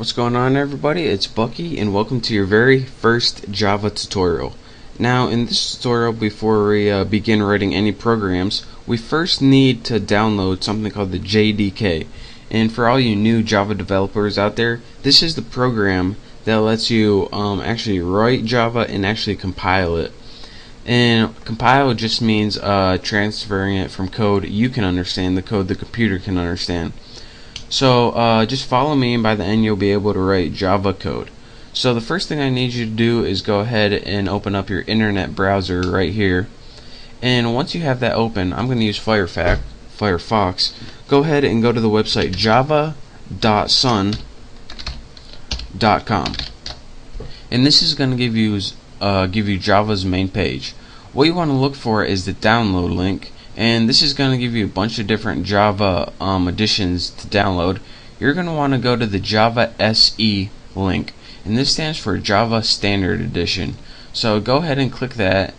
What's going on, everybody? It's Bucky and welcome to your very first Java tutorial. Now in this tutorial, before we begin writing any programs, we first need to download something called the JDK. And for all you new Java developers out there, this is the program that lets you actually write Java and actually compile it. And compile just means transferring it from code you can understand, the code the computer can understand. So just follow me, and by the end you'll be able to write Java code. So the first thing I need you to do is go ahead and open up your internet browser right here. And once you have that open, I'm going to use Firefox. Go ahead and go to the website java.sun.com. And this is going to give you Java's main page. What you want to look for is the download link. And this is going to give you a bunch of different Java editions to download. You're going to want to go to the Java SE link, and this stands for Java Standard Edition. So go ahead and click that,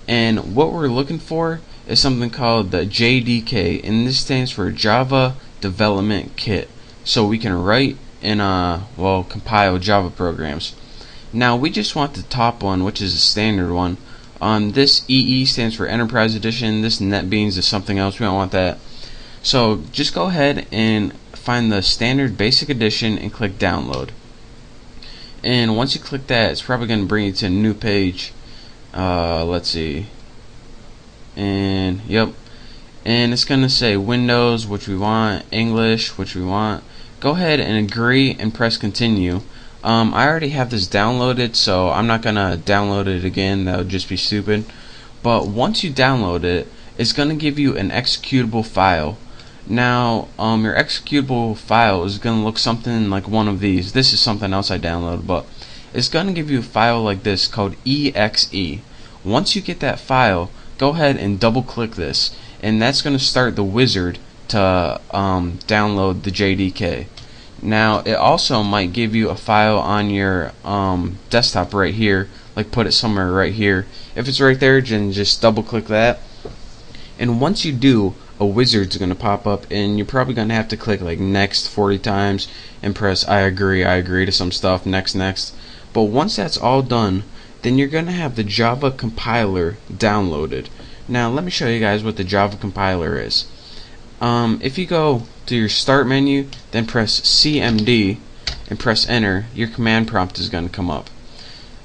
and what we're looking for is something called the JDK, and this stands for Java Development Kit, so we can write and compile Java programs. Now we just want the top one, which is a standard one. This EE stands for Enterprise Edition. This NetBeans is something else. We don't want that. So just go ahead and find the standard basic edition and click download. And once you click that, it's probably going to bring you to a new page. Let's see. And yep. And it's going to say Windows, which we want, English, which we want. Go ahead and agree and press continue. I already have this downloaded, so I'm not gonna download it again. That would just be stupid. But once you download it, it's gonna give you an executable file. Now, your executable file is gonna look something like one of these. This is something else I downloaded, but it's gonna give you a file like this called exe. Once you get that file, go ahead and double-click this, and that's gonna start the wizard to download the JDK. Now it also might give you a file on your desktop right here, like put it somewhere right here. If it's right there, then just double click that, and once you do, a wizard's gonna pop up, and you're probably gonna have to click like next 40 times and press I agree to some stuff, next. But once that's all done, then you're gonna have the Java compiler downloaded. Now let me show you guys what the Java compiler is. If you go to your start menu, then press CMD and press enter, your command prompt is going to come up.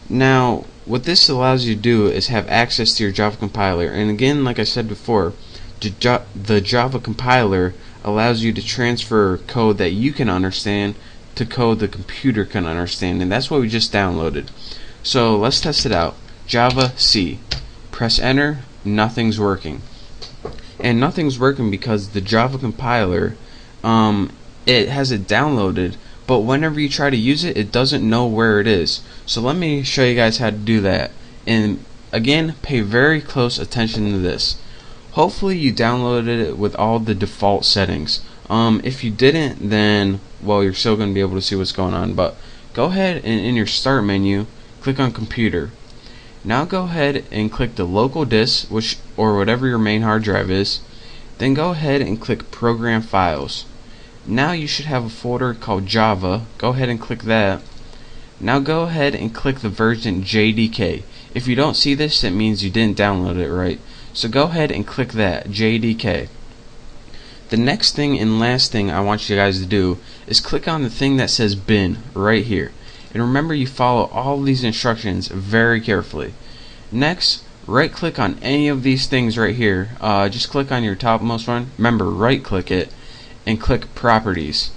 Now what this allows you to do is have access to your Java compiler, and again, like I said before, the Java compiler allows you to transfer code that you can understand to code the computer can understand, and that's what we just downloaded. So let's test it out. Java C, press enter, nothing's working. And nothing's working because the Java compiler, it has it downloaded, but whenever you try to use it, it doesn't know where it is. So let me show you guys how to do that. And again, pay very close attention to this. Hopefully you downloaded it with all the default settings. If you didn't, then well, you're still going to be able to see what's going on. But go ahead and in your start menu, click on computer. Now go ahead and click the local disk, or whatever your main hard drive is. Then go ahead and click program files. Now you should have a folder called Java. Go ahead and click that. Now go ahead and click the version JDK. If you don't see this, it means you didn't download it right. So go ahead and click that, JDK. The next thing and last thing I want you guys to do is click on the thing that says bin right here. And remember, you follow all these instructions very carefully. Next, right click on any of these things right here. Just click on your topmost one. Remember, right click it and click properties.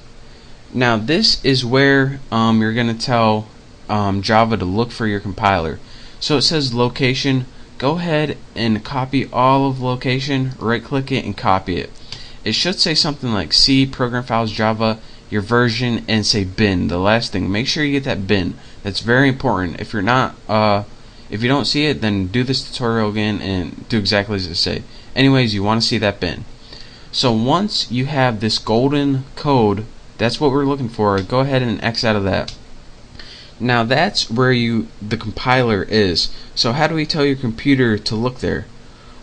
Now this is where you're going to tell Java to look for your compiler. So it says location. Go ahead and copy all of location, right click it and copy it. It should say something like C, program files, Java, your version, and say bin. The last thing, make sure you get that bin. That's very important. If you're not, if you don't see it, then do this tutorial again and do exactly as it say. Anyways, you want to see that bin. So once you have this golden code, that's what we're looking for. Go ahead and X out of that. Now that's where the compiler is. So how do we tell your computer to look there?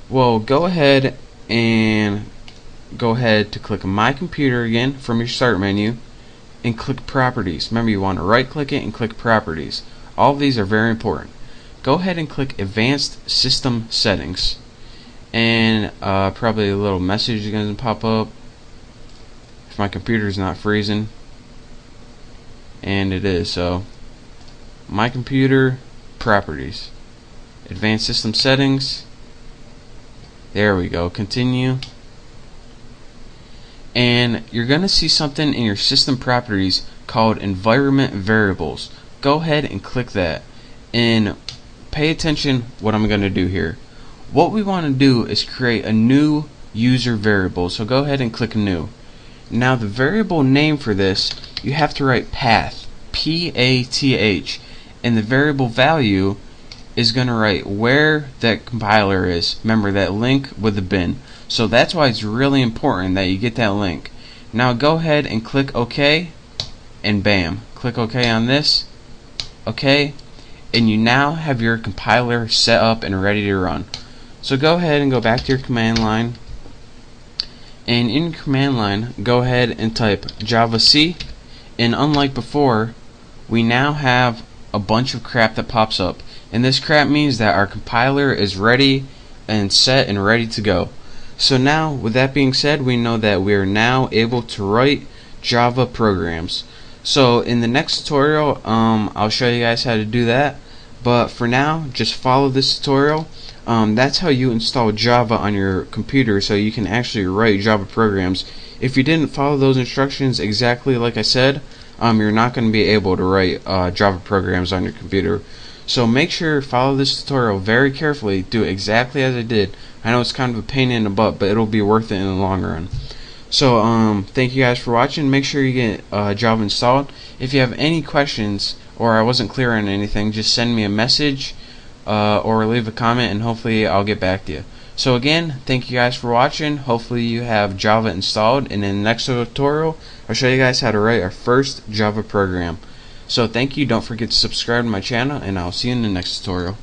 Well, go ahead to click My Computer again from your start menu, and click Properties. Remember, you want to right click it and click Properties. All of these are very important. Go ahead and click Advanced System Settings, and probably a little message is going to pop up if my computer is not freezing, and it is. So my computer, Properties, Advanced System Settings, there we go, continue, and you're going to see something in your system properties called environment variables. Go ahead and click that, and pay attention what I'm going to do here. What we want to do is create a new user variable, so go ahead and click new. Now the variable name for this, you have to write path, P-A-T-H, and the variable value is going to write where that compiler is. Remember that link with the bin. So that's why it's really important that you get that link. Now go ahead and click OK, and bam, click OK on this, OK, and you now have your compiler set up and ready to run. So go ahead and go back to your command line, and in command line go ahead and type Java-C, and unlike before, we now have a bunch of crap that pops up, and this crap means that our compiler is ready and set and ready to go. So now, with that being said, we know that we are now able to write Java programs. So in the next tutorial, I'll show you guys how to do that, but for now, just follow this tutorial. That's how you install Java on your computer, so you can actually write Java programs. If you didn't follow those instructions exactly like I said, you're not going to be able to write Java programs on your computer. So make sure to follow this tutorial very carefully, do it exactly as I did. I know it's kind of a pain in the butt, but it'll be worth it in the long run. So thank you guys for watching. Make sure you get Java installed. If you have any questions or I wasn't clear on anything, just send me a message or leave a comment, and hopefully I'll get back to you. So again, thank you guys for watching. Hopefully you have Java installed, and in the next tutorial I'll show you guys how to write our first Java program. So thank you, don't forget to subscribe to my channel, and I'll see you in the next tutorial.